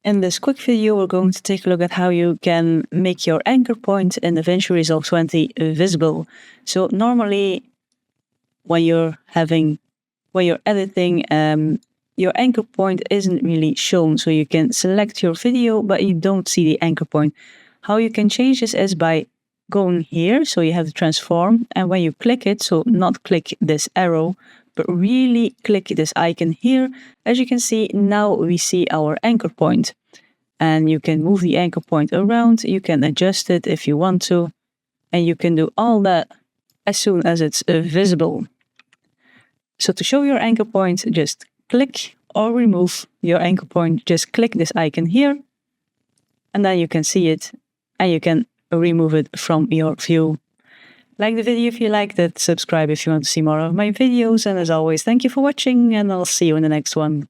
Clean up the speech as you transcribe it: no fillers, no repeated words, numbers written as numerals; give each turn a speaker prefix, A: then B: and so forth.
A: In this quick video, we're going to take a look at how you can make your anchor point in DaVinci Resolve 20 visible. So normally, when you're editing, your anchor point isn't really shown. So you can select your video, but you don't see the anchor point. How you can change this is by going here. So you have the transform, and when you click it, so not click this arrow, but really click this icon here. As you can see, now we see our anchor point. And you can move the anchor point around, you can adjust it if you want to, and you can do all that as soon as it's visible. So to show your anchor point, just click or remove your anchor point. Just click this icon here, and then you can see it, and you can remove it from your view. Like the video if you liked it, subscribe if you want to see more of my videos, and as always, thank you for watching, and I'll see you in the next one.